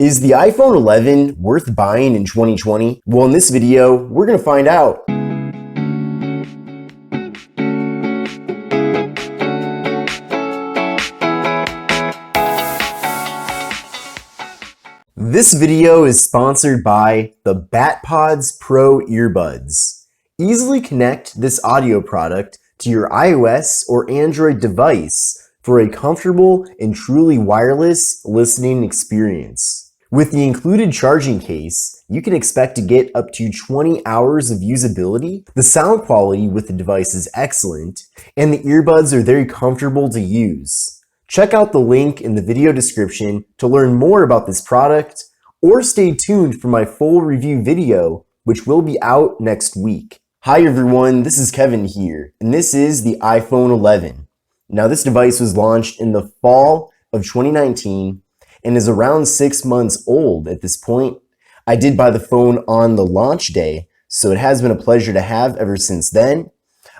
Is the iPhone 11 worth buying in 2020? Well, in this video, we're going to find out. This video is sponsored by the BatPods Pro earbuds. Easily connect this audio product to your iOS or Android device for a comfortable and truly wireless listening experience. With the included charging case, you can expect to get up to 20 hours of usability. The sound quality with the device is excellent, and the earbuds are very comfortable to use. Check out the link in the video description to learn more about this product, or stay tuned for my full review video, which will be out next week. Hi everyone, this is Kevin here, and this is the iPhone 11. Now this device was launched in the fall of 2019 and is around 6 months old at this point. I did buy the phone on the launch day, so it has been a pleasure to have ever since then.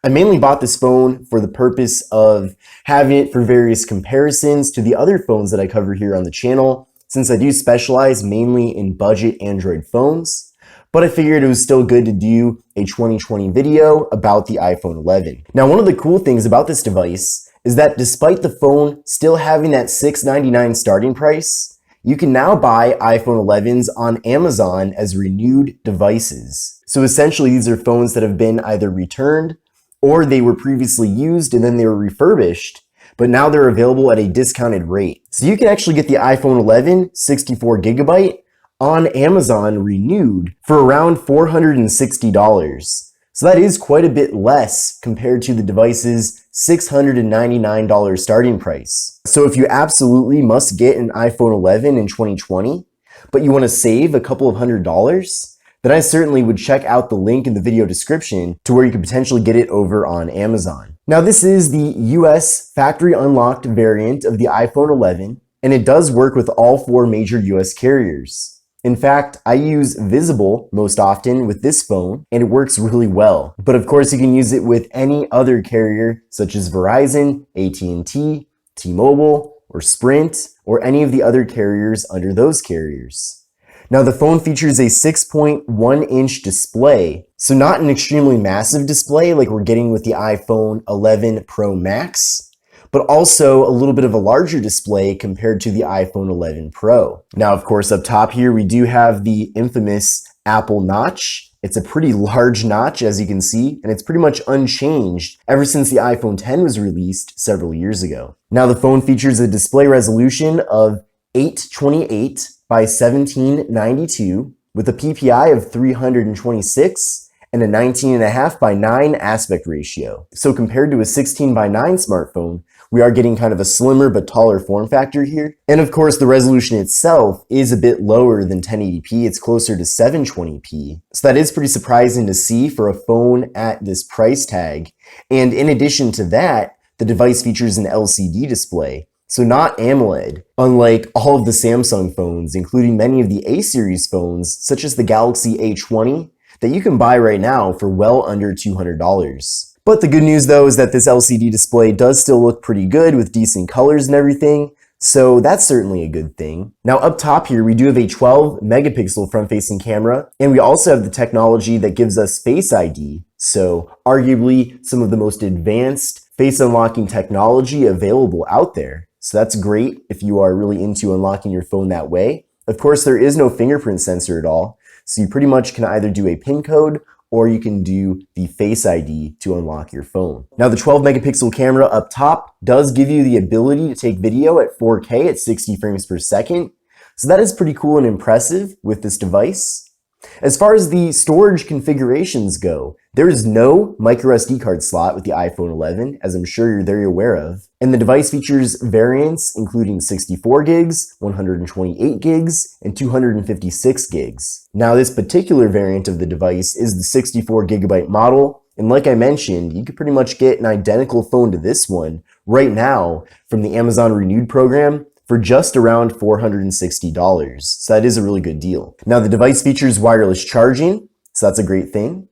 I mainly bought this phone for the purpose of having it for various comparisons to the other phones that I cover here on the channel, since I do specialize mainly in budget Android phones. But I figured it was still good to do a 2020 video about the iPhone 11. Now, one of the cool things about this device is that despite the phone still having that $699 starting price, you can now buy iPhone 11s on Amazon as renewed devices. So essentially, these are phones that have been either returned or they were previously used and then they were refurbished, but now they're available at a discounted rate. So you can actually get the iPhone 11 64GB on Amazon renewed for around $460. So that is quite a bit less compared to the device's $699 starting price. So if you absolutely must get an iPhone 11 in 2020, but you want to save a couple of $100s, then I certainly would check out the link in the video description to where you could potentially get it over on Amazon. Now this is the US factory unlocked variant of the iPhone 11, and it does work with all 4 major US carriers. In fact, I use Visible most often with this phone, and it works really well. But of course, you can use it with any other carrier, such as Verizon, AT&T, T-Mobile, or Sprint, or any of the other carriers under those carriers. Now, the phone features a 6.1-inch display, so not an extremely massive display like we're getting with the iPhone 11 Pro Max, but also a little bit of a larger display compared to the iPhone 11 Pro. Now, of course, up top here, we do have the infamous Apple notch. It's a pretty large notch, as you can see, and it's pretty much unchanged ever since the iPhone X was released several years ago. Now, the phone features a display resolution of 828 by 1792 with a PPI of 326 and a 19.5 by 9 aspect ratio. So compared to a 16 by 9 smartphone, we are getting kind of a slimmer but taller form factor here. And of course, the resolution itself is a bit lower than 1080p. It's closer to 720p. So that is pretty surprising to see for a phone at this price tag. And in addition to that, the device features an LCD display, so not AMOLED, unlike all of the Samsung phones, including many of the A-series phones, such as the Galaxy A20, that you can buy right now for well under $200. But the good news though is that this LCD display does still look pretty good with decent colors and everything, so that's certainly a good thing. Now up top here, we do have a 12 megapixel front-facing camera, and we also have the technology that gives us Face ID, so arguably some of the most advanced face unlocking technology available out there. So that's great if you are really into unlocking your phone that way. Of course, there is no fingerprint sensor at all, so you pretty much can either do a PIN code or you can do the Face ID to unlock your phone. Now the 12 megapixel camera up top does give you the ability to take video at 4K at 60 frames per second. So that is pretty cool and impressive with this device. As far as the storage configurations go, there is no micro SD card slot with the iPhone 11, as I'm sure you're very aware of. And the device features variants including 64 gigs, 128 gigs, and 256 gigs. Now this particular variant of the device is the 64GB model, and like I mentioned, you could pretty much get an identical phone to this one right now from the Amazon Renewed program for just around $460. So that is a really good deal. Now the device features wireless charging, so that's a great thing.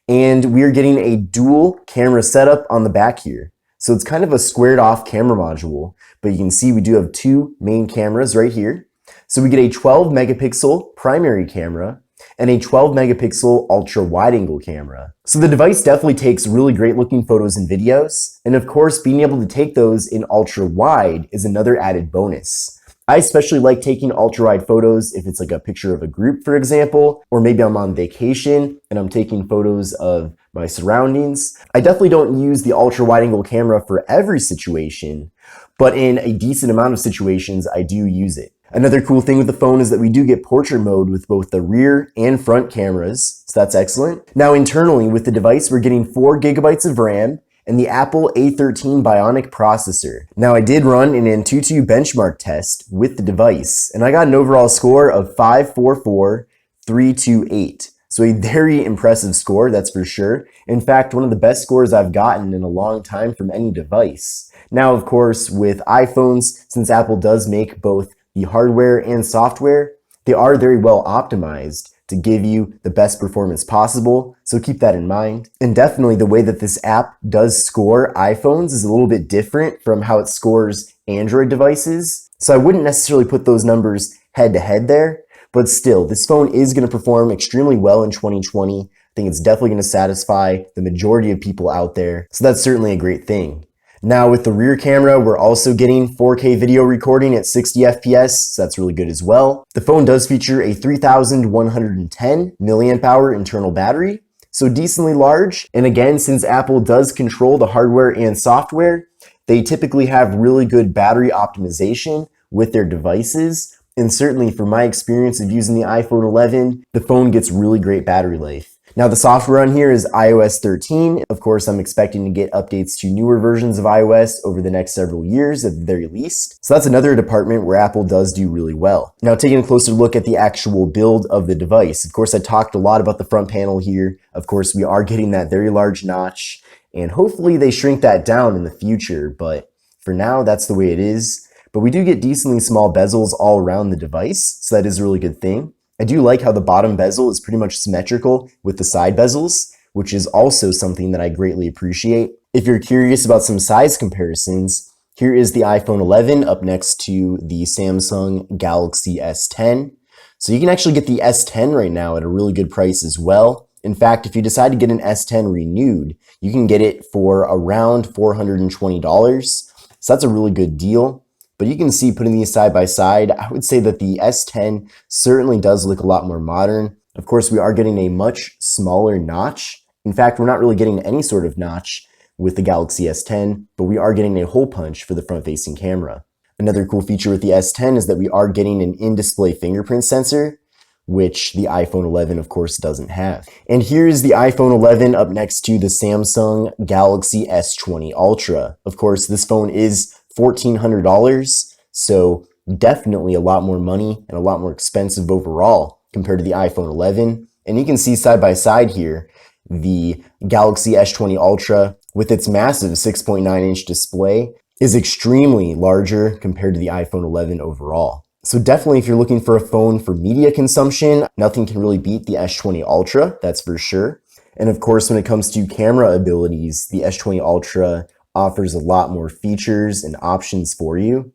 And we are getting a dual camera setup on the back here. So it's kind of a squared off camera module, but you can see we do have 2 main cameras right here. So we get a 12 megapixel primary camera and a 12 megapixel ultra wide angle camera. So the device definitely takes really great looking photos and videos. And of course, being able to take those in ultra wide is another added bonus. I especially like taking ultra wide photos if it's like a picture of a group, for example, or maybe I'm on vacation and I'm taking photos of my surroundings. I definitely don't use the ultra wide angle camera for every situation, but in a decent amount of situations, I do use it. Another cool thing with the phone is that we do get portrait mode with both the rear and front cameras, so that's excellent. Now internally with the device, we're getting 4 gigabytes of RAM and the Apple A13 Bionic processor. Now I did run an Antutu benchmark test with the device, and I got an overall score of 544,328. So a very impressive score, that's for sure. In fact, one of the best scores I've gotten in a long time from any device. Now, of course, with iPhones, since Apple does make both the hardware and software, they are very well optimized to give you the best performance possible, so keep that in mind. And definitely the way that this app does score iPhones is a little bit different from how it scores Android devices, so I wouldn't necessarily put those numbers head to head there, but still, this phone is going to perform extremely well in 2020. I think it's definitely going to satisfy the majority of people out there, so that's certainly a great thing. Now with the rear camera, we're also getting 4K video recording at 60 FPS, so that's really good as well. The phone does feature a 3110 milliamp hour internal battery, so decently large. And again, since Apple does control the hardware and software, they typically have really good battery optimization with their devices. And certainly from my experience of using the iPhone 11, the phone gets really great battery life. Now the software on here is iOS 13. Of course, I'm expecting to get updates to newer versions of iOS over the next several years at the very least. So that's another department where Apple does do really well. Now taking a closer look at the actual build of the device. Of course, I talked a lot about the front panel here. Of course, we are getting that very large notch, and hopefully they shrink that down in the future, but for now, that's the way it is. But we do get decently small bezels all around the device, so that is a really good thing. I do like how the bottom bezel is pretty much symmetrical with the side bezels, which is also something that I greatly appreciate. If you're curious about some size comparisons, here is the iPhone 11 up next to the Samsung Galaxy S10. So you can actually get the S10 right now at a really good price as well. In fact, if you decide to get an S10 renewed, you can get it for around $420. So that's a really good deal. But you can see, putting these side by side, I would say that the S10 certainly does look a lot more modern. Of course, we are getting a much smaller notch. In fact, we're not really getting any sort of notch with the Galaxy S10, but we are getting a hole punch for the front-facing camera. Another cool feature with the S10 is that we are getting an in-display fingerprint sensor, which the iPhone 11, of course, doesn't have. And here's the iPhone 11 up next to the Samsung Galaxy S20 Ultra. Of course, this phone is $1,400, so definitely a lot more money and a lot more expensive overall compared to the iPhone 11. And you can see side by side here, the Galaxy S20 Ultra with its massive 6.9-inch display is extremely larger compared to the iPhone 11 overall. So definitely if you're looking for a phone for media consumption, nothing can really beat the S20 Ultra, that's for sure. And of course, when it comes to camera abilities, the S20 Ultra offers a lot more features and options for you.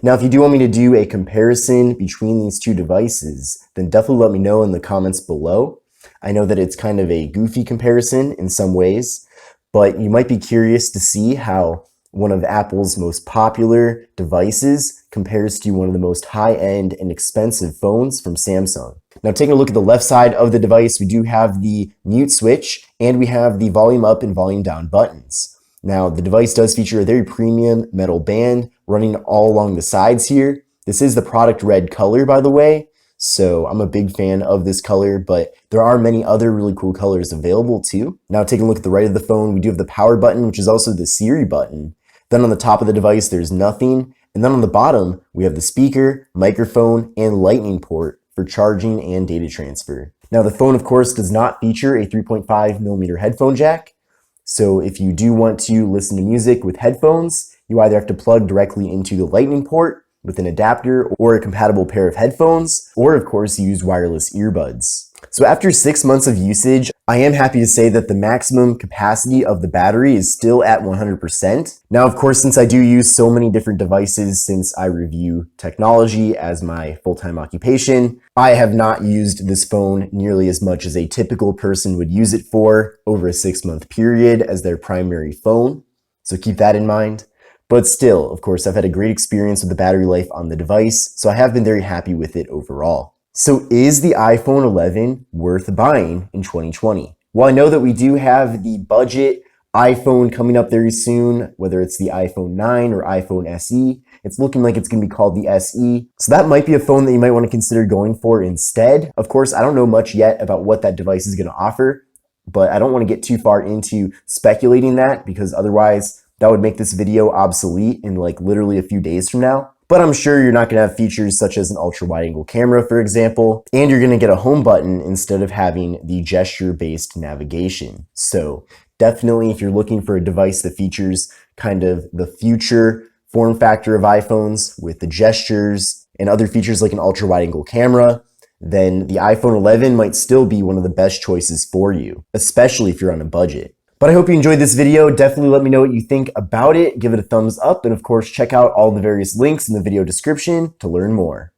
Now, if you do want me to do a comparison between these two devices, then definitely let me know in the comments below. I know that it's kind of a goofy comparison in some ways, but you might be curious to see how one of Apple's most popular devices compares to one of the most high-end and expensive phones from Samsung. Now, taking a look at the left side of the device, we do have the mute switch and we have the volume up and volume down buttons. Now, the device does feature a very premium metal band running all along the sides here. This is the product red color, by the way, so I'm a big fan of this color, but there are many other really cool colors available too. Now, taking a look at the right of the phone, we do have the power button, which is also the Siri button. Then on the top of the device, there's nothing. And then on the bottom, we have the speaker, microphone, and lightning port for charging and data transfer. Now, the phone, of course, does not feature a 3.5mm headphone jack. So if you do want to listen to music with headphones, you either have to plug directly into the lightning port with an adapter or a compatible pair of headphones, or of course use wireless earbuds. So after 6 months of usage, I am happy to say that the maximum capacity of the battery is still at 100%. Now, of course, since I do use so many different devices since I review technology as my full-time occupation, I have not used this phone nearly as much as a typical person would use it for over a 6-month period as their primary phone. So keep that in mind. But still, of course, I've had a great experience with the battery life on the device, so I have been very happy with it overall. So is the iPhone 11 worth buying in 2020? Well, I know that we do have the budget iPhone coming up very soon, whether it's the iPhone 9 or iPhone SE. It's looking like it's going to be called the SE. So that might be a phone that you might want to consider going for instead. Of course, I don't know much yet about what that device is going to offer, but I don't want to get too far into speculating that because otherwise that would make this video obsolete in like literally a few days from now. But I'm sure you're not going to have features such as an ultra wide angle camera, for example, and you're going to get a home button instead of having the gesture-based navigation. So definitely if you're looking for a device that features kind of the future form factor of iPhones with the gestures and other features like an ultra wide angle camera, then the iPhone 11 might still be one of the best choices for you, especially if you're on a budget. But I hope you enjoyed this video. Definitely let me know what you think about it. Give it a thumbs up, and of course, check out all the various links in the video description to learn more.